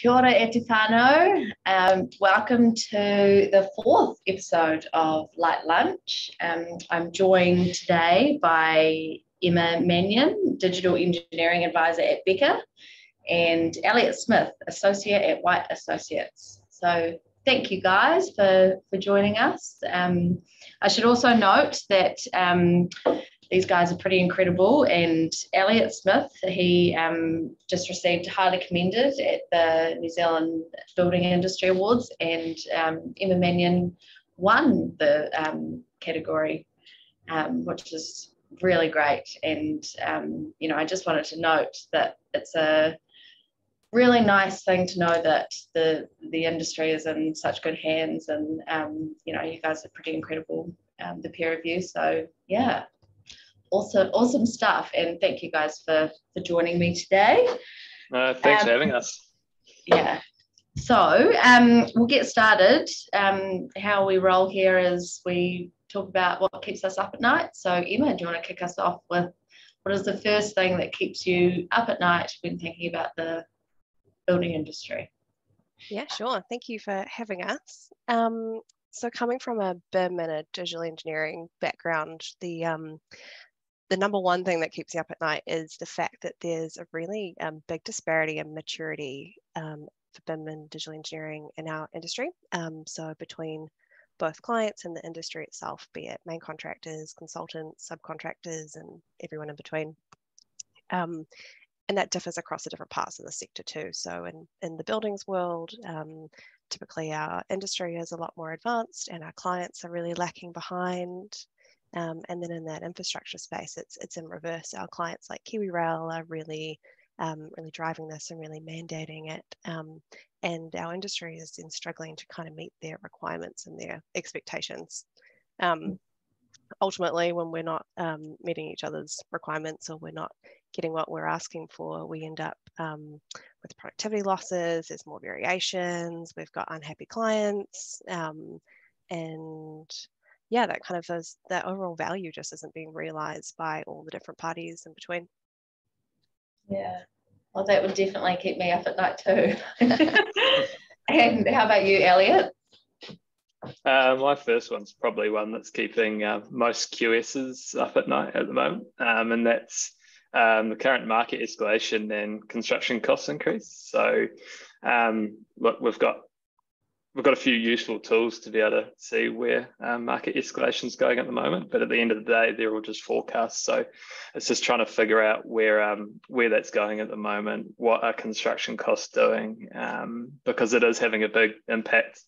Kia ora e te whānau. Welcome to the fourth episode of Light Lunch. I'm joined today by Emma Mannion, Digital Engineering Advisor at Beca, and Elliot Smith, Associate at White Associates. So thank you guys for joining us. I should also note that these guys are pretty incredible, and Elliot Smith, he just received highly commended at the New Zealand Building Industry Awards, and Emma Mannion won the category, which is really great. And I just wanted to note that it's a really nice thing to know that the industry is in such good hands, and you guys are pretty incredible, the peer review. So yeah. Awesome stuff, and thank you guys for joining me today. Thanks for having us. Yeah, so we'll get started. How we roll here is we talk about what keeps us up at night. So Emma, do you want to kick us off with what is the first thing that keeps you up at night when thinking about the building industry? Yeah, sure. Thank you for having us. So coming from a BIM and a digital engineering background, the number one thing that keeps you up at night is the fact that there's a really big disparity in maturity for BIM and digital engineering in our industry. So between both clients and the industry itself, be it main contractors, consultants, subcontractors, and everyone in between. And that differs across the different parts of the sector too. So in the buildings world, typically our industry is a lot more advanced and our clients are really lacking behind. And then in that infrastructure space, it's in reverse. Our clients like KiwiRail are really driving this and really mandating it. And our industry is then struggling to kind of meet their requirements and their expectations. Ultimately, when we're not meeting each other's requirements or we're not getting what we're asking for, we end up with productivity losses, there's more variations, we've got unhappy clients, and yeah, that kind of is, that overall value just isn't being realized by all the different parties in between. Yeah, well, that would definitely keep me up at night too. And how about you, Elliot? My first one's probably one that's keeping most QSs up at night at the moment, and that's the current market escalation and construction cost increase. So look, we've got a few useful tools to be able to see where market escalation is going at the moment, but at the end of the day, they're all just forecasts. So it's just trying to figure out where that's going at the moment, what are construction costs doing, because it is having a big impact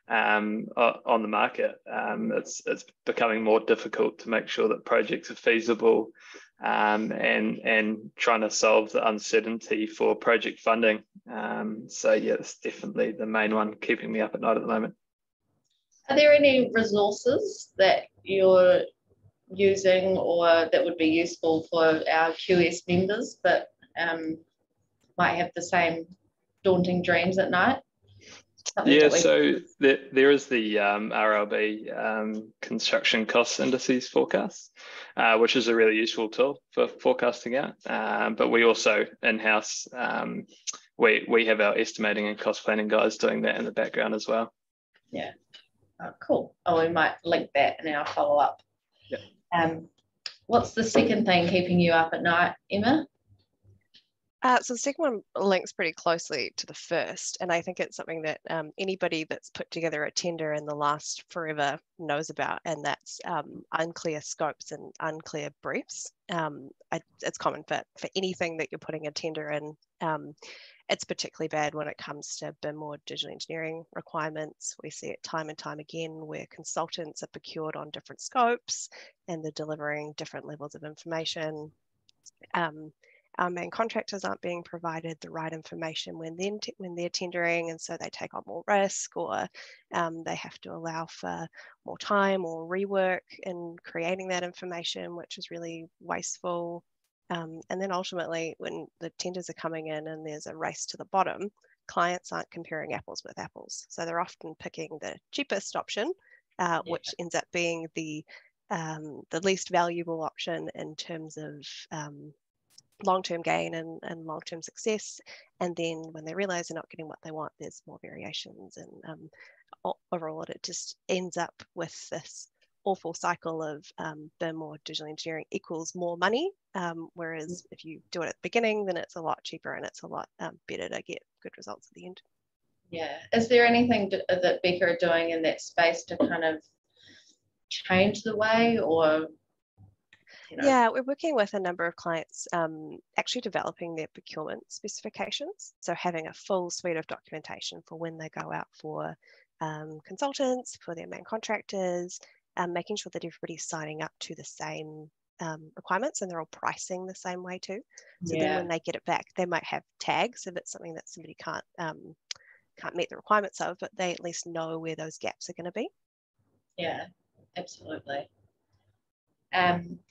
on the market. It's becoming more difficult to make sure that projects are feasible, and trying to solve the uncertainty for project funding. So yeah, it's definitely the main one keeping me up at night at the moment. Are there any resources that you're using or that would be useful for our QS members that might have the same daunting dreams at night? Yeah, so there is the RLB construction cost indices forecast, which is a really useful tool for forecasting out. But we also in-house, we have our estimating and cost planning guys doing that in the background as well. Yeah, oh, cool. Oh, we might link that in our follow-up. Yeah. What's the second thing keeping you up at night, Emma? So the second one links pretty closely to the first, and I think it's something that anybody that's put together a tender in the last forever knows about, and that's unclear scopes and unclear briefs. It's common for anything that you're putting a tender in. It's particularly bad when it comes to BIM or digital engineering requirements. We see it time and time again where consultants are procured on different scopes and they're delivering different levels of information. Our main contractors aren't being provided the right information when they're tendering, and so they take on more risk, or they have to allow for more time or rework in creating that information, which is really wasteful. And then ultimately, when the tenders are coming in and there's a race to the bottom, clients aren't comparing apples with apples. So they're often picking the cheapest option, which ends up being the least valuable option in terms of long-term gain and long-term success. And then when they realize they're not getting what they want, there's more variations. And overall, it just ends up with this awful cycle of BIM or digital engineering equals more money. Whereas if you do it at the beginning, then it's a lot cheaper and it's a lot better to get good results at the end. Yeah. Is there anything that Becca are doing in that space to kind of change the way, or Yeah, we're working with a number of clients actually developing their procurement specifications. So having a full suite of documentation for when they go out for consultants, for their main contractors, making sure that everybody's signing up to the same requirements and they're all pricing the same way too. So then when they get it back, they might have tags if it's something that somebody can't meet the requirements of, but they at least know where those gaps are going to be. Yeah, absolutely.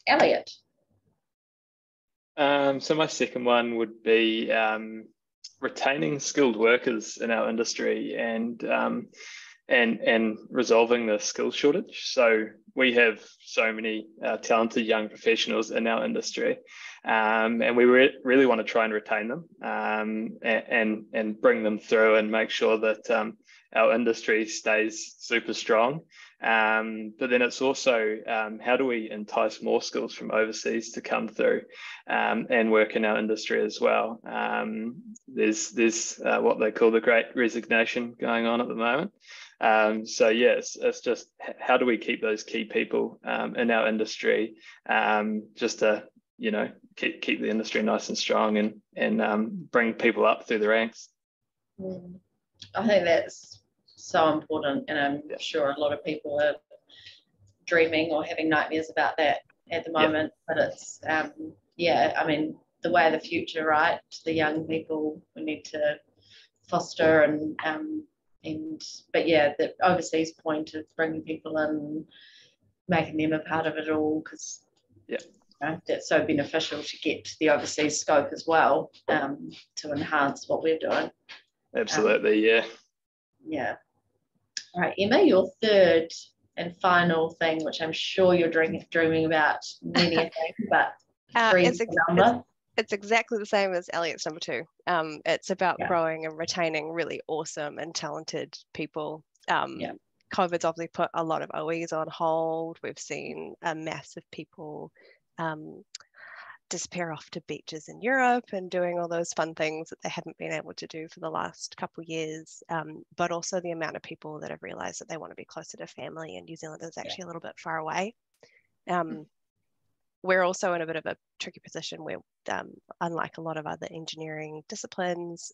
Elliot. So my second one would be retaining skilled workers in our industry and resolving the skills shortage. So we have so many talented young professionals in our industry, and we really want to try and retain them and bring them through and make sure that our industry stays super strong. But then it's also how do we entice more skills from overseas to come through and work in our industry as well. There's what they call the Great Resignation going on at the moment. So yes, it's just how do we keep those key people in our industry, just to keep the industry nice and strong and bring people up through the ranks. I think that's so important, and I'm sure a lot of people are dreaming or having nightmares about that at the moment. But it's I mean, the way of the future, right? The young people we need to foster but yeah, the overseas point of bringing people in, making them a part of it all, because that's so beneficial to get the overseas scope as well, to enhance what we're doing. Absolutely, yeah. All right, Emma, your third and final thing, which I'm sure you're dreaming about many a thing, but it's exactly the same as Elliot's number two. It's about growing and retaining really awesome and talented people. COVID's obviously put a lot of OEs on hold. We've seen a mass of people disappear off to beaches in Europe and doing all those fun things that they haven't been able to do for the last couple of years. But also the amount of people that have realized that they want to be closer to family, and New Zealand is actually a little bit far away. We're also in a bit of a tricky position where, unlike a lot of other engineering disciplines,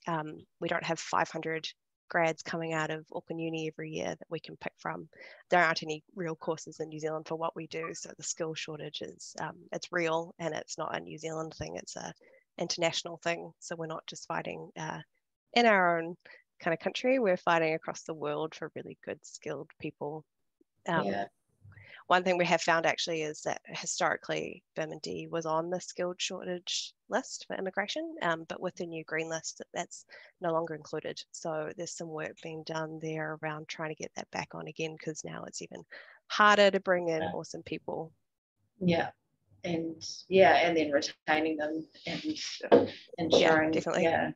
we don't have 500 grads coming out of Auckland Uni every year that we can pick from. There aren't any real courses in New Zealand for what we do, so the skill shortage is it's real, and it's not a New Zealand thing, it's a international thing. So we're not just fighting in our own kind of country, we're fighting across the world for really good skilled people. One thing we have found actually is that historically BIM&D was on the skilled shortage list for immigration, but with the new green list, that's no longer included. So there's some work being done there around trying to get that back on again, because now it's even harder to bring in awesome people. And then retaining them and ensuring. Definitely. I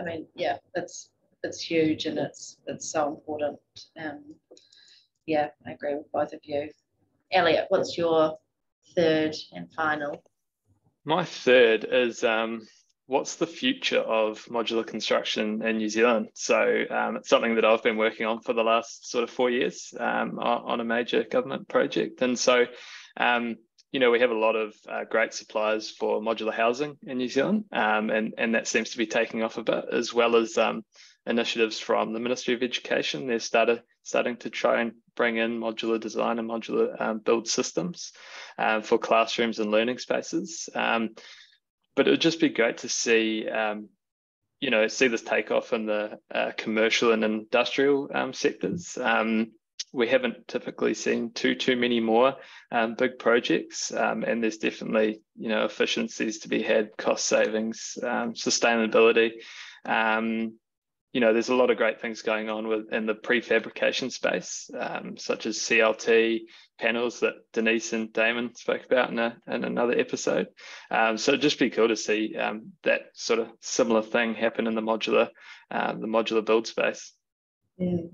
mean, it's huge, and it's so important. I agree with both of you. Elliot, what's your third and final? My third is what's the future of modular construction in New Zealand? So it's something that I've been working on for the last sort of 4 years on a major government project. And so, we have a lot of great suppliers for modular housing in New Zealand, and that seems to be taking off a bit, as well as initiatives from the Ministry of Education. They're starting to try and bring in modular design and modular build systems for classrooms and learning spaces. But it would just be great to see, see this takeoff in the commercial and industrial sectors. We haven't typically seen too many more big projects, and there's definitely, efficiencies to be had, cost savings, sustainability. there's a lot of great things going on in the prefabrication space, such as CLT panels that Denise and Damon spoke about in another episode. So it'd just be cool to see that sort of similar thing happen in the modular build space. Mm.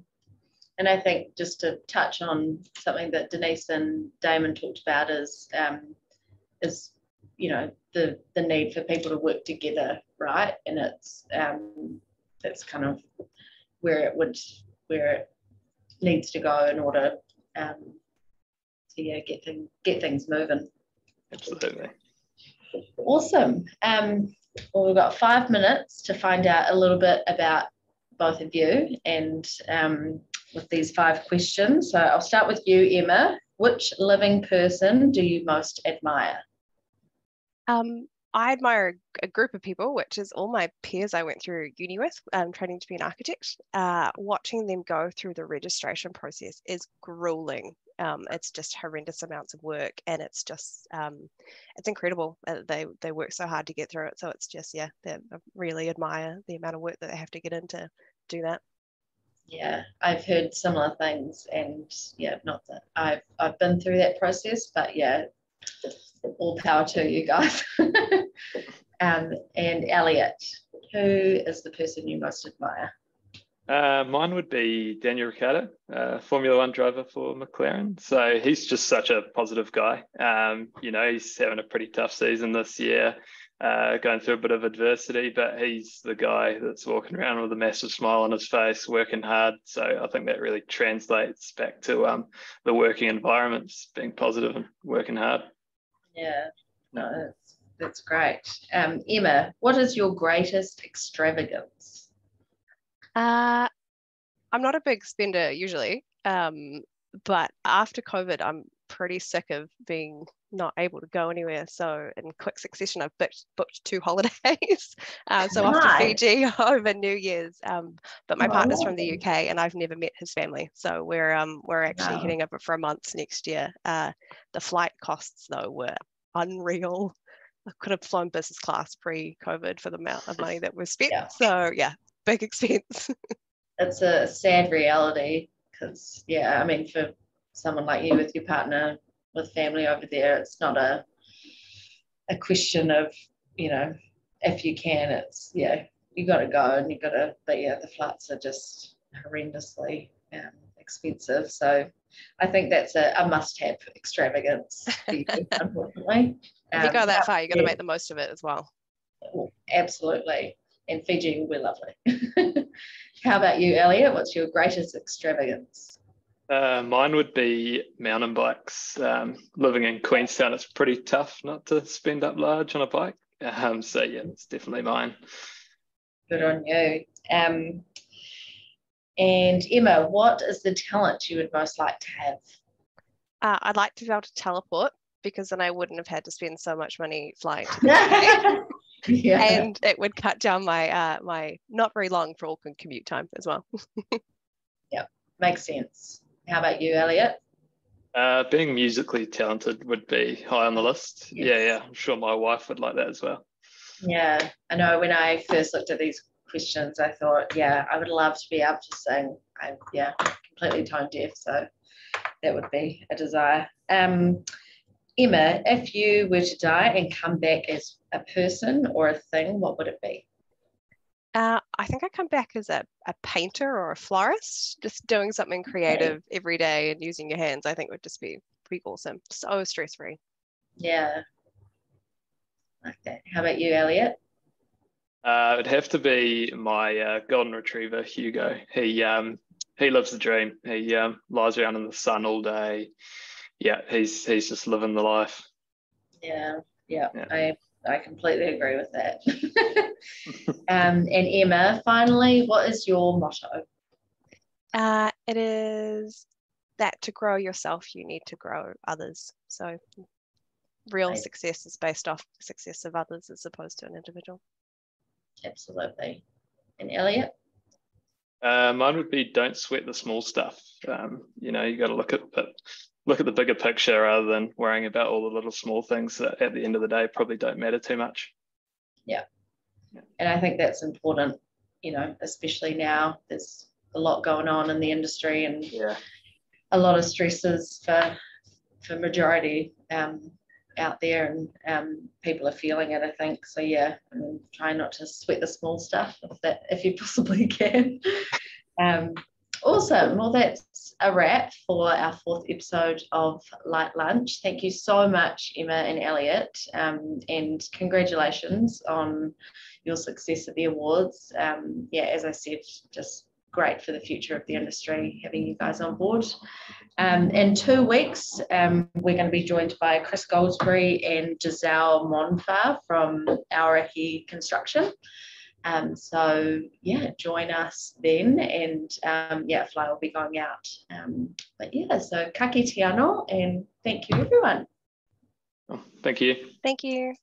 And I think just to touch on something that Denise and Damon talked about is the need for people to work together, right? And it's that's kind of where it needs to go in order to get things moving. Absolutely. Awesome. Well, we've got 5 minutes to find out a little bit about both of you and with these 5 questions. So I'll start with you, Emma. Which living person do you most admire? I admire a group of people, which is all my peers I went through uni with, training to be an architect. Watching them go through the registration process is grueling. It's just horrendous amounts of work, and it's just it's incredible. They work so hard to get through it. So it's just I really admire the amount of work that they have to get in to do that. Yeah, I've heard similar things, and not that I've been through that process, but all power to you guys. And Elliot, who is the person you most admire? Mine would be Daniel Ricciardo, Formula One driver for McLaren. So he's just such a positive guy. He's having a pretty tough season this year, going through a bit of adversity, but he's the guy that's walking around with a massive smile on his face, working hard. So I think that really translates back to the working environments, being positive and working hard. Yeah, no, that's great. Emma, what is your greatest extravagance? I'm not a big spender usually, but after COVID, I'm pretty sick of being not able to go anywhere. So in quick succession, I've booked 2 holidays. So off to Fiji over New Year's. But my partner's from the UK, and I've never met his family. So we're actually heading over for a month next year. The flight costs though were unreal. I could have flown business class pre-COVID for the amount of money that we've spent. So big expense. It's a sad reality because for someone like you with your partner with family over there, it's not a question of if you can. It's you got to go and you got to, but the flights are just horrendously expensive. So I think that's a must-have extravagance for you, unfortunately. If you go that far, you've got to make the most of it as well. Absolutely. And Fiji will be lovely. How about you, Elliot? What's your greatest extravagance? Mine would be mountain bikes. Living in Queenstown, it's pretty tough not to spend up large on a bike. So it's definitely mine. Good on you. And Emma, what is the talent you would most like to have? I'd like to be able to teleport, because then I wouldn't have had to spend so much money flying to the UK. And it would cut down my my not very long for Auckland commute time as well. Makes sense. How about you, Elliot? Being musically talented would be high on the list. Yes. I'm sure my wife would like that as well. Yeah, I know when I first looked at these questions, I thought, I would love to be able to sing. I'm completely tone deaf, so that would be a desire. Emma, if you were to die and come back as a person or a thing, what would it be? I think I come back as a painter or a florist, just doing something creative every day and using your hands. I think would just be pretty awesome. So stress-free. Yeah. Like that. How about you, Elliot? It'd have to be my golden retriever, Hugo. He lives the dream. He lies around in the sun all day. He's just living the life. Yeah. I completely agree with that. And Emma, finally, what is your motto? It is that to grow yourself, you need to grow others. So real success is based off the success of others as opposed to an individual. Absolutely. And Elliot? Mine would be don't sweat the small stuff. You got to look at the bigger picture rather than worrying about all the little small things that at the end of the day probably don't matter too much. Yeah. And I think that's important you know, especially now, there's a lot going on in the industry and Yeah. a lot of stresses for majority out there, and people are feeling it, I think. So yeah, I mean, try not to sweat the small stuff if you possibly can. Awesome. Well, that's a wrap for our 4th episode of Light Lunch. Thank you so much, Emma and Elliot, and congratulations on your success at the awards. Yeah, as I said, just great for the future of the industry having you guys on board. In 2 weeks, we're going to be joined by Chris Goldsberry and Giselle Monfar from Aoraki Construction. So yeah, join us then, and yeah, Fly will be going out. But yeah, so ka kite anō, and thank you everyone. Thank you. Thank you.